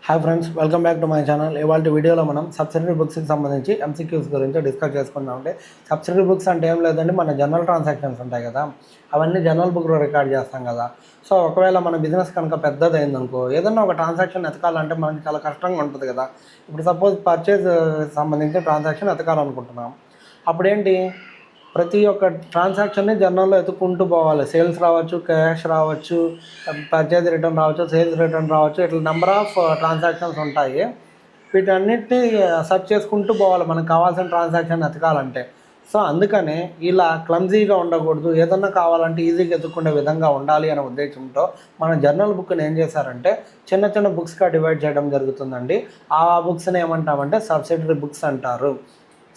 Hi friends, welcome back to my channel. ఇవాళ వీడియోలో మనం సబ్సిడరీ బుక్స్కి సంబంధించి ఎంసీక్యూస్ గురించి డిస్కస్ చేసుకుందాం. అంటే సబ్సిడరీ బుక్స్ అంటే ఏం లేదండి, మన జనరల్ ట్రాన్సాక్షన్స్ ఉంటాయి కదా, అవన్నీ జనరల్ బుక్లో రికార్డ్ చేస్తాం కదా. సో ఒకవేళ మన బిజినెస్ కనుక పెద్దదైందనుకో, ఏదన్నా ఒక ట్రాన్సాక్షన్ ఎతకాలంటే మనకి చాలా కష్టంగా ఉంటుంది కదా. ఇప్పుడు సపోజ్ పర్చేజ్ సంబంధించిన ట్రాన్సాక్షన్ ఎతకాలనుకుంటున్నాం, అప్పుడేంటి, ప్రతి ఒక్క ట్రాన్సాక్షన్ని జర్నల్లో ఎత్తుక్కుంటూ పోవాలి. సేల్స్ రావచ్చు, క్యాష్ రావచ్చు, పర్చేజ్ రిటర్న్ రావచ్చు, సేల్స్ రిటర్న్ రావచ్చు, ఇట్లా నెంబర్ ఆఫ్ ట్రాన్సాక్షన్స్ ఉంటాయి. వీటన్నిటిని సెర్చ్ చేసుకుంటూ పోవాలి మనకు కావాల్సిన ట్రాన్సాక్షన్ ఎతకాలంటే. సో అందుకనే ఇలా క్లమ్జీగా ఉండకూడదు, ఏదన్నా కావాలంటే ఈజీగా ఎత్తుక్కునే విధంగా ఉండాలి అనే ఉద్దేశంతో మన జర్నల్ బుక్ని ఏం చేశారంటే చిన్న చిన్న బుక్స్గా డివైడ్ చేయడం జరుగుతుందండి. ఆ బుక్స్ని ఏమంటామంటే సబ్సిడరీ బుక్స్ అంటారు.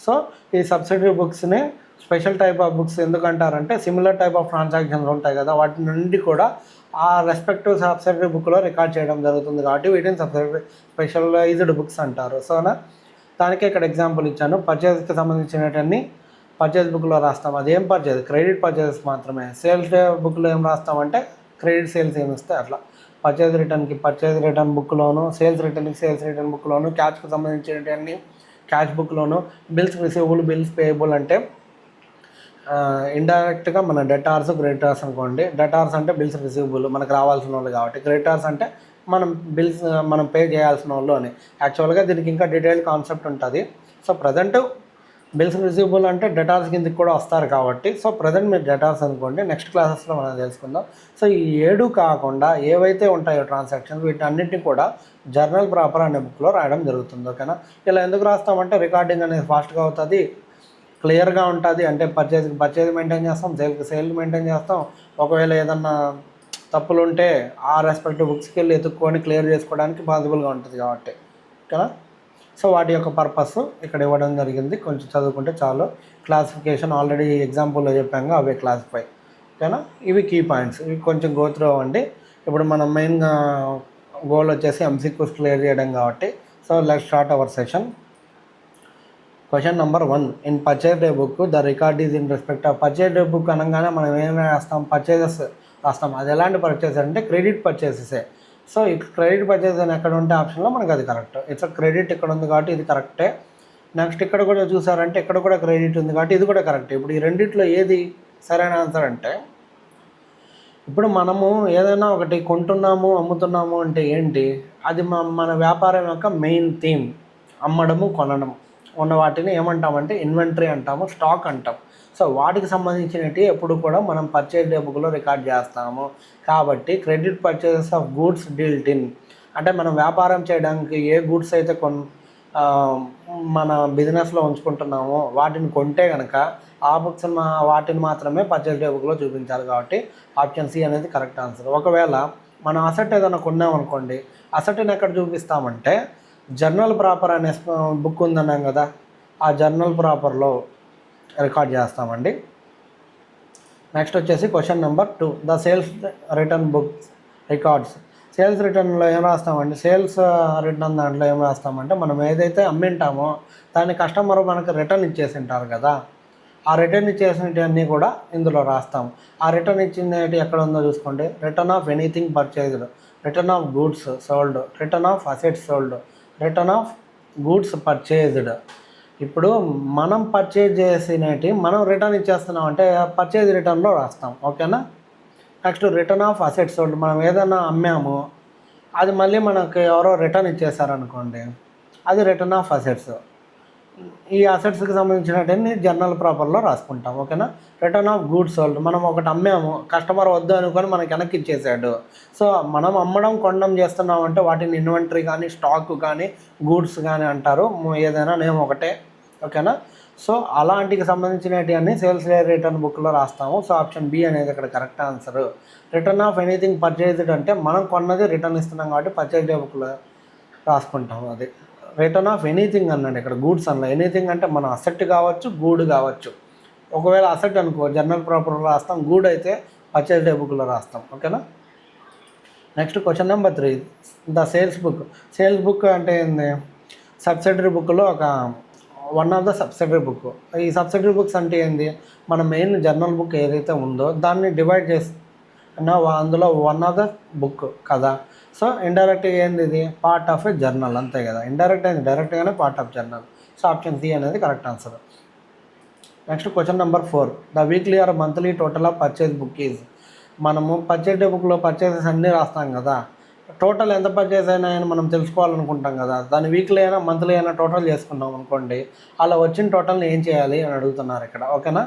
సో ఈ సబ్సిడరీ బుక్స్ని స్పెషల్ టైప్ ఆఫ్ బుక్స్ ఎందుకంటారంటే సిమిలర్ టైప్ ఆఫ్ ట్రాన్సాక్షన్స్ ఉంటాయి కదా, వాటి నుండి కూడా ఆ రెస్పెక్టివ్ సబ్సిడరీ బుక్లో రికార్డ్ చేయడం జరుగుతుంది కాబట్టి వీటిని స్పెషలైజ్డ్ బుక్స్ అంటారు. సోనా దానికే ఇక్కడ ఎగ్జాంపుల్ ఇచ్చాను. పర్చేజ్కి సంబంధించినవన్నీ పర్చేజ్ బుక్లో రాస్తాం. అదేం పర్చేజ్, క్రెడిట్ పర్చేజెస్ మాత్రమే. సేల్స్ బుక్లో ఏం రాస్తామంటే క్రెడిట్ సేల్స్ ఏమి వస్తాయి అట్లా. పర్చేజ్ రిటర్న్కి పర్చేజ్ రిటర్న్ బుక్లోను, సేల్స్ రిటర్న్కి సేల్స్ రిటర్న్ బుక్లోను, క్యాష్కి సంబంధించినవన్నీ క్యాష్ బుక్లోను, బిల్స్ రిసీవబుల్, బిల్స్ పేయబుల్ అంటే ఇండైరెక్ట్గా మన డెటార్స్, క్రెడిటార్స్ అనుకోండి. డెటార్స్ అంటే బిల్స్ రిసీవబుల్ మనకు రావాల్సిన వాళ్ళు కాబట్టి, క్రెడిటార్స్ అంటే మనం పే చేయాల్సిన వాళ్ళు అని. యాక్చువల్గా దీనికి ఇంకా డీటెయిల్డ్ కాన్సెప్ట్ ఉంటుంది. సో ప్రజెంట్ బిల్స్ రిసీవబుల్ అంటే డెటార్స్ కిందకి కూడా వస్తారు కాబట్టి, సో ప్రజెంట్ మీరు డెటార్స్ అనుకోండి. నెక్స్ట్ క్లాసెస్లో మనం తెలుసుకుందాం. సో ఈ 7 కాకుండా ఏవైతే ఉంటాయో ట్రాన్సాక్షన్స్, వీటన్నిటిని కూడా జర్నల్ ప్రాపర్ అనే బుక్లో రాయడం జరుగుతుంది. ఓకేనా. ఇలా ఎందుకు రాస్తామంటే రికార్డింగ్ అనేది ఫాస్ట్గా అవుతుంది, క్లియర్గా ఉంటుంది. అంటే పర్చేజ్ మెయింటైన్ చేస్తాం, సేల్ మెయింటైన్ చేస్తాం. ఒకవేళ ఏదన్నా తప్పులు ఉంటే ఆ రెస్పెక్టివ్ బుక్స్కి వెళ్ళి ఎత్తుక్కొని క్లియర్ చేసుకోవడానికి పాసిబుల్గా ఉంటుంది కాబట్టి. ఓకేనా. సో వాటి యొక్క పర్పస్ ఇక్కడ ఇవ్వడం జరిగింది. కొంచెం చదువుకుంటే చాలు. క్లాసిఫికేషన్ ఆల్రెడీ ఎగ్జాంపుల్లో చెప్పాము, అవే క్లాసిఫై. ఓకేనా. ఇవి కీ పాయింట్స్, ఇవి కొంచెం గో త్రూ అవ్వండి. ఇప్పుడు మనం మెయిన్గా గోల్ వచ్చేసి ఎంసీక్యూస్ క్లియర్ చేయడం కాబట్టి. So let's start our session. Question number 1. In purchase day book the record is in respect of. Purchase day book అనగానే మనం ఏమైనా రాస్తాం, పర్చేజెస్ రాస్తాం. అది ఎలాంటి పర్చేజ్ అంటే క్రెడిట్ పర్చేసెసే. సో ఈ క్రెడిట్ పర్చేజ్ అని ఎక్కడ ఉంటే ఆప్షన్లో మనకు అది కరెక్ట్. ఇట్స్ క్రెడిట్ ఇక్కడ ఉంది కాబట్టి ఇది కరెక్టే. నెక్స్ట్ ఇక్కడ కూడా చూసారంటే ఇక్కడ కూడా క్రెడిట్ ఉంది కాబట్టి ఇది కూడా కరెక్ట్. ఇప్పుడు ఈ రెండిట్లో ఏది సరైన ఆన్సర్ అంటే, ఇప్పుడు మనము ఏదైనా ఒకటి కొంటున్నాము, అమ్ముతున్నాము అంటే ఏంటి, అది మన వ్యాపారం యొక్క మెయిన్ థీమ్. అమ్మడము, కొనడం ఉన్న వాటిని ఏమంటామంటే ఇన్వెంటరీ అంటాము, స్టాక్ అంటాం. సో వాటికి సంబంధించినవి ఎప్పుడు కూడా మనం పర్చేజ్ డే బుక్లో రికార్డ్ చేస్తాము. కాబట్టి credit purchases of goods dealt in అంటే మనం వ్యాపారం చేయడానికి ఏ గూడ్స్ అయితే మన బిజినెస్లో ఉంచుకుంటున్నామో వాటిని కొంటే కనుక ఆ బుక్స్ వాటిని మాత్రమే పర్చేజ్ డే బుక్లో చూపించాలి. కాబట్టి ఆప్షన్ సి అనేది కరెక్ట్ ఆన్సర్. ఒకవేళ మనం అసెట్ ఏదైనా కొన్నామనుకోండి, అసెట్ని ఎక్కడ చూపిస్తామంటే జర్నల్ ప్రాపర్ అనే బుక్ ఉందన్నాం కదా, ఆ జర్నల్ ప్రాపర్లో రికార్డ్ చేస్తామండి. నెక్స్ట్ వచ్చేసి question number 2. The sales return books records. Sales రిటర్న్లో ఏం రాస్తామండి, సేల్స్ రిటర్న్ దాంట్లో ఏం రాస్తామంటే మనం ఏదైతే అమ్మింటామో దాన్ని కస్టమర్ మనకు రిటర్న్ ఇచ్చేసి ఉంటారు కదా, ఆ రిటర్న్ ఇచ్చేసినవన్నీ కూడా ఇందులో రాస్తాము. ఆ రిటర్న్ ఇచ్చినవి ఎక్కడ ఉందో చూసుకోండి. Return of anything purchased, return of goods sold, return of assets sold, return of goods purchased. ఇప్పుడు మనం పర్చేజ్ చేసినవి మనం రిటర్న్ ఇచ్చేస్తున్నాం అంటే పర్చేజ్ రిటర్న్లో రాస్తాం. ఓకేనా. Next return of assets sold, మనం ఏదైనా అమ్మాము అది మళ్ళీ మనకు ఎవరో రిటర్న్ ఇచ్చేసారనుకోండి, అది రిటర్న్ ఆఫ్ అసెట్స్. ఈ అసెట్స్కి సంబంధించినవన్నీ జర్నల్ ప్రాపర్లో రాసుకుంటాం. ఓకేనా. రిటర్న్ ఆఫ్ గూడ్స్ సోల్డ్, మనం ఒకటి అమ్మాము, కస్టమర్ వద్దు అనుకొని మనకి వెనక్కి ఇచ్చేసాడు. సో మనం అమ్మడం, కొనడం చేస్తున్నామంటే వాటిని ఇన్వెంటరీ కానీ, స్టాక్ కానీ, గూడ్స్ కానీ అంటారు. ఏదైనా నేమ్ ఒకటే. ఓకేనా. సో అలాంటికి సంబంధించినవన్నీ సేల్స్ రిటర్న్ బుక్లో రాస్తాము. సో ఆప్షన్ బి అనేది ఇక్కడ correct answer. Return of anything purchased అంటే మనం కొన్నది రిటర్న్ ఇస్తున్నాం కాబట్టి పర్చేజ్ డే బుక్లో రాసుకుంటాము. అది రిటర్న్ ఆఫ్ ఎనీథింగ్ అన్నాడు ఇక్కడ, గూడ్స్ అన్న. ఎనీథింగ్ అంటే మన అసెట్ కావచ్చు, గూడ్ కావచ్చు. ఒకవేళ అసెట్ అనుకో జర్నల్ ప్రాపర్లో రాస్తాం, గూడ్ అయితే పర్చేజ్ డే బుక్లో రాస్తాం. ఓకేనా. Next question number 3. The sales book. Sales book అంటే ఏంది, సబ్సిడరీ బుక్లో ఒక one of the subsidiary book. ఈ సబ్సిడరీ బుక్స్ అంటే ఏంది, మన మెయిన్ జర్నల్ బుక్ ఏదైతే ఉందో దాన్ని డివైడ్ చేసి అందులో వన్ ఆఫ్ ద బుక్ కదా. సో ఇండైరెక్ట్గా ఏంది ఇది పార్ట్ ఆఫ్ ఏ జర్నల్ అంతే కదా, ఇండైరెక్ట్ అయింది డైరెక్ట్గానే part of journal. So option C అనేది correct answer. Next question number 4, the weekly or monthly total of purchase book is. మనము పర్చేజ్ బుక్లో పర్చేసెస్ అన్నీ రాస్తాం కదా, టోటల్ ఎంత పర్చేస్ అయినా అని మనం తెలుసుకోవాలనుకుంటాం కదా, దాని వీక్లీ అయినా మంత్లీ అయినా టోటల్ చేసుకున్నాం అనుకోండి, అలా వచ్చిన టోటల్ని ఏం చేయాలి అని అడుగుతున్నారు ఇక్కడ. ఓకేనా,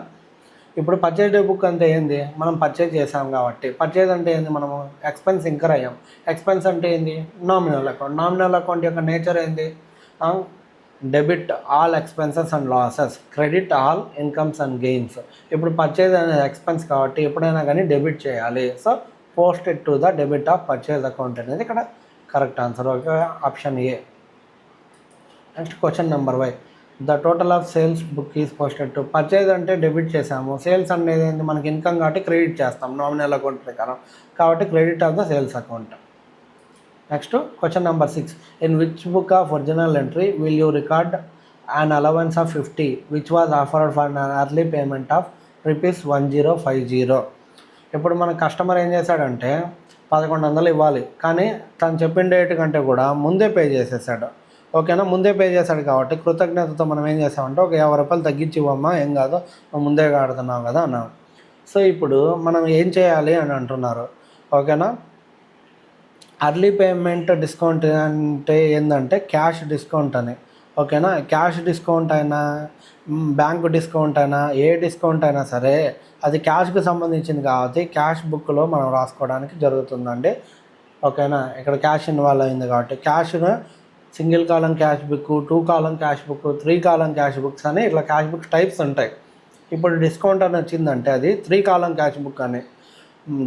ఇప్పుడు పర్చేజ్ బుక్ అంటే ఏంది, మనం పర్చేజ్ చేసాం కాబట్టి. పర్చేజ్ అంటే ఏంది, మనము ఎక్స్పెన్స్ ఇంకర్ అయ్యాం. ఎక్స్పెన్స్ అంటే ఏంది, నామినల్ అకౌంట్. నామినల్ అకౌంట్ యొక్క నేచర్ ఏంది, debit all expenses and losses, credit all incomes and gains. ఇప్పుడు పర్చేజ్ అనేది ఎక్స్పెన్స్ కాబట్టి ఎప్పుడైనా కానీ డెబిట్ చేయాలి. So post it to the debit of purchase account అనేది ఇక్కడ correct answer. Okay, option A. Next question number 5, the total of sales book is posted to. Purchase అంటే debit చేసాము, సేల్స్ అనేది ఏంటి మనకి ఇన్కమ్ కాబట్టి క్రెడిట్ చేస్తాం నామినల్ అకౌంట్ ప్రకారం, కాబట్టి credit of the sales account. Next question number 6, in which book of original entry will you record an allowance of 50 which was offered for an early payment of ₹1050. ఇప్పుడు మన customer ఏం చేశాడంటే 1100 ఇవ్వాలి, కానీ తను చెప్పిన డేట్ కంటే కూడా ముందే పే చేసేసాడు. ఓకేనా, ముందే పే చేశాడు కాబట్టి కృతజ్ఞతతో మనం ఏం చేసామంటే ఒక ₹50 తగ్గించి ఇవ్వమ్మా, ఏం కాదు నువ్వు ముందే కడుతున్నావు కదా అన్నాం. సో ఇప్పుడు మనం ఏం చేయాలి అని అంటున్నారు. ఓకేనా, అర్లీ పేమెంట్ డిస్కౌంట్ అంటే ఏంటంటే క్యాష్ డిస్కౌంట్ అని. ఓకేనా, క్యాష్ డిస్కౌంట్ అయినా బ్యాంకు డిస్కౌంట్ అయినా ఏ డిస్కౌంట్ అయినా సరే అది క్యాష్కి సంబంధించింది కాబట్టి క్యాష్ బుక్లో మనం రాసుకోవడానికి జరుగుతుందండి. ఓకేనా, ఇక్కడ క్యాష్ ఇన్వాల్వ్ అయింది కాబట్టి క్యాష్ను single column cash book, 2 column cash book, 3 column cash books అని ఇట్లా క్యాష్ బుక్స్ టైప్స్ ఉంటాయి. ఇప్పుడు డిస్కౌంట్ అని వచ్చిందంటే అది 3 కాలం క్యాష్ బుక్ అని.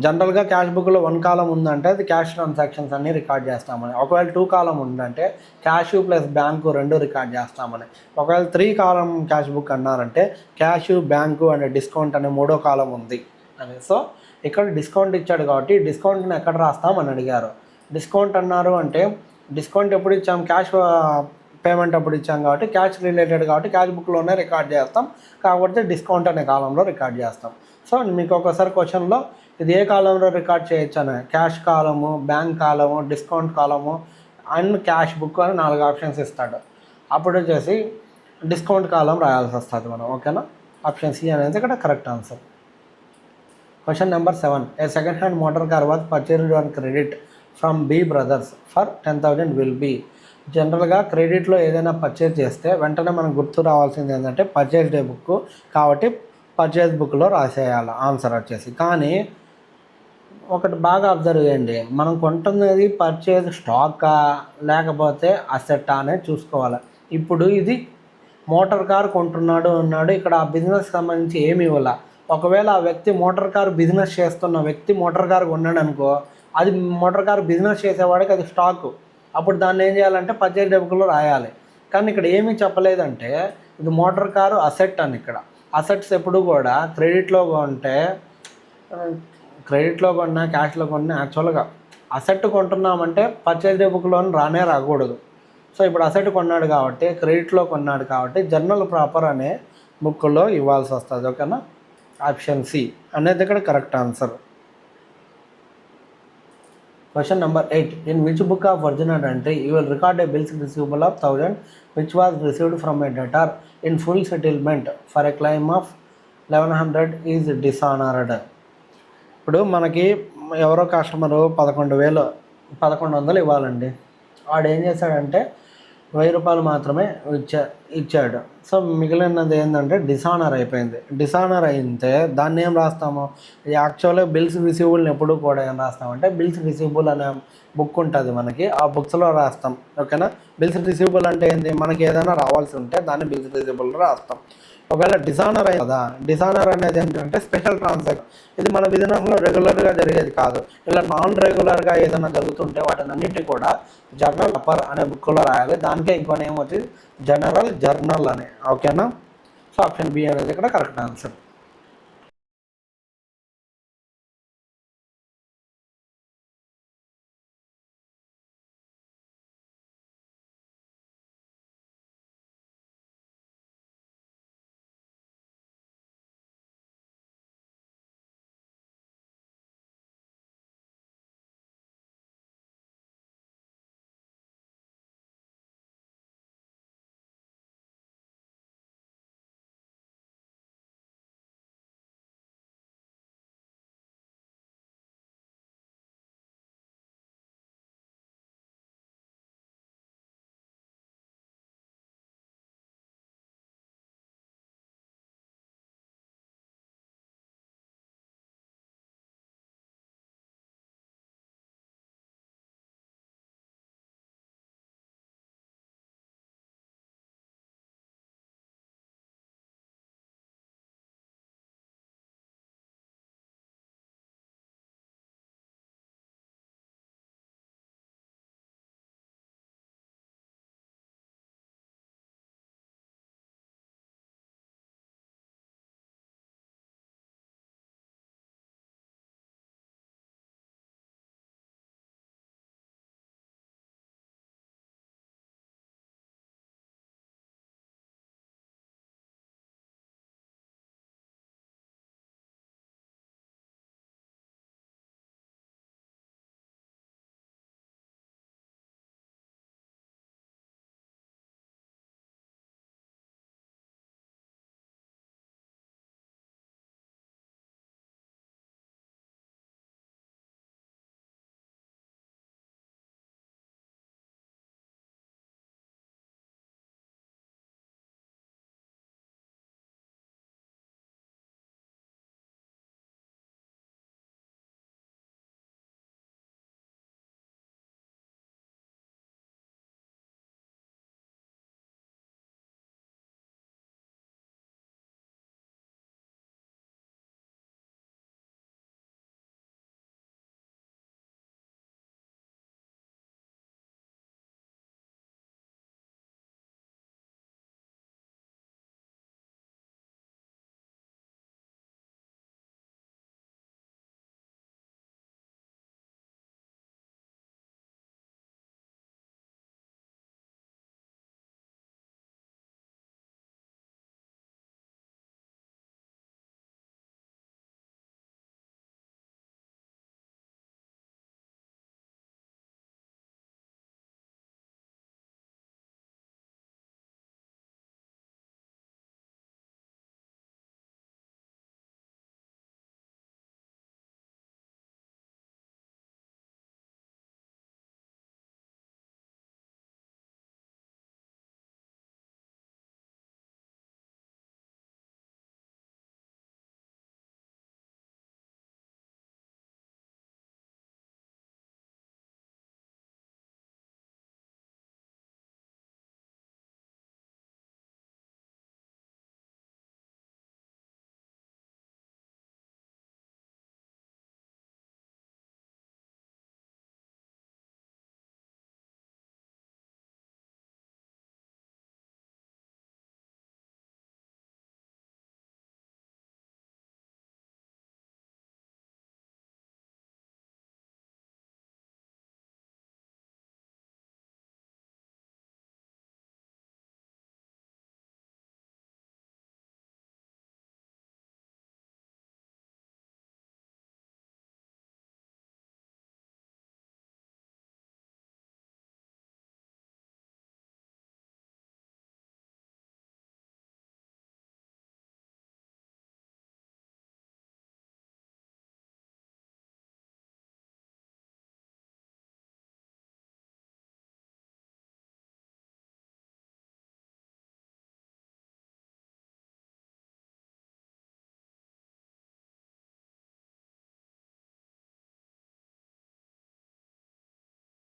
జనరల్గా క్యాష్ బుక్లో 1 కాలం ఉందంటే అది క్యాష్ ట్రాన్సాక్షన్స్ అన్నీ రికార్డ్ చేస్తామని. ఒకవేళ 2 కాలం ఉందంటే క్యాష్ ప్లస్ బ్యాంకు 2 రికార్డ్ చేస్తామని. ఒకవేళ 3 కాలం క్యాష్ బుక్ అన్నారంటే క్యాష్, బ్యాంకు అండ్ డిస్కౌంట్ అనే 3వ కాలం ఉంది అని. సో ఇక్కడ డిస్కౌంట్ ఇచ్చాడు కాబట్టి డిస్కౌంట్ని ఎక్కడ రాస్తామని అడిగారు. డిస్కౌంట్ అన్నారు అంటే డిస్కౌంట్ ఎప్పుడు ఇచ్చాం, క్యాష్ పేమెంట్ అప్పుడు ఇచ్చాం కాబట్టి క్యాష్ రిలేటెడ్ కాబట్టి క్యాష్ బుక్లోనే రికార్డ్ చేస్తాం, కాకపోతే డిస్కౌంట్ అనే కాలంలో రికార్డ్ చేస్తాం. సో మీకు ఒకసారి క్వశ్చన్లో ఇది ఏ కాలంలో రికార్డ్ చేయొచ్చు అని, క్యాష్ కాలము, బ్యాంక్ కాలము, డిస్కౌంట్ కాలము అండ్ క్యాష్ బుక్ అని 4 ఆప్షన్స్ ఇస్తాడు. అప్పుడు వచ్చేసి డిస్కౌంట్ కాలం రాయాల్సి వస్తుంది మనం. ఓకేనా, ఆప్షన్ సి అనేది ఇక్కడ correct answer. Question number 7, a second hand motor car was purchased on credit from B brothers for 10,000 will be. జనరల్గా క్రెడిట్లో ఏదైనా పర్చేజ్ చేస్తే వెంటనే మనకు గుర్తు రావాల్సింది ఏంటంటే పర్చేజ్ డే బుక్, కాబట్టి పర్చేజ్ బుక్లో రాసేయాలి ఆన్సర్ వచ్చేసి. కానీ ఒకటి బాగా అబ్జర్వ్ చేయండి, మనం కొంటున్నది పర్చేజ్ స్టాకా లేకపోతే అసెట్టా అనేది చూసుకోవాలి. ఇప్పుడు ఇది మోటార్ కార్ కొంటున్నాడు అన్నాడు, ఇక్కడ ఆ బిజినెస్కి సంబంధించి ఏమి ఇవ్వాల. ఒకవేళ ఆ వ్యక్తి మోటార్ కార్ బిజినెస్ చేస్తున్న వ్యక్తి మోటార్ కార్ కొన్నాడు అనుకో, అది మోటార్ కార్ బిజినెస్ చేసేవాడికి అది స్టాకు, అప్పుడు దాన్ని ఏం చేయాలంటే పర్చేజ్ డే బుక్లో రాయాలి. కానీ ఇక్కడ ఏమీ చెప్పలేదంటే ఇది మోటార్ కారు అసెట్ అని. ఇక్కడ అసెట్స్ ఎప్పుడు కూడా క్రెడిట్లో కొంటే, క్రెడిట్లో కొన్నా క్యాష్లో కొన్నా యాక్చువల్గా అసెట్ కొంటున్నామంటే పర్చేజ్ డే బుక్లోని రాకూడదు. సో ఇప్పుడు అసెట్ కొన్నాడు కాబట్టి క్రెడిట్లో కొన్నాడు కాబట్టి జర్నల్ ప్రాపర్ అనే బుక్లో ఇవ్వాల్సి వస్తుంది. ఓకేనా, ఆప్షన్ సి అనేది ఇక్కడ correct answer. Question number 8, in which book of original entry you will record a bills receivable of 1000 which was received from a debtor in full settlement for a claim of 1100 is dishonoured. ఇప్పుడు మనకి ఎవరో customer 1100 ఇవ్వాలండి, వాడు ఏం చేశాడంటే ₹1000 మాత్రమే ఇచ్చాడు. So మిగిలినది ఏంటంటే డిసానర్ అయిపోయింది. డిసానర్ అయితే దాన్ని ఏం రాస్తాము, యాక్చువల్గా బిల్స్ రిసీవబుల్ని ఎప్పుడు కూడా ఏం రాస్తామంటే బిల్స్ రిసీవబుల్ అనే బుక్ ఉంటుంది మనకి, ఆ బుక్స్లో రాస్తాం. ఓకేనా, బిల్స్ రిసీవబుల్ అంటే ఏంది, మనకి ఏదైనా రావాల్సి ఉంటే దాన్ని బిల్స్ రిసీవబుల్లో రాస్తాం. ఒకవేళ డిసానర్ అయ్యి కదా, డిసానర్ అనేది ఏంటంటే స్పెషల్ ట్రాన్సాక్షన్, ఇది మన బిజినెస్లో రెగ్యులర్గా జరిగేది కాదు. ఇలా నాన్ రెగ్యులర్గా ఏదైనా జరుగుతుంటే వాటిని అన్నింటినీ కూడా జర్నల్ అప్పర్ అనే బుక్లో రాయాలి. దానికే ఇంకో నేమ్ వచ్చి జనరల్ జర్నల్ అని. ఓకేనా, సో ఆప్షన్ బి అనేది ఇక్కడ కరెక్ట్ ఆన్సర్.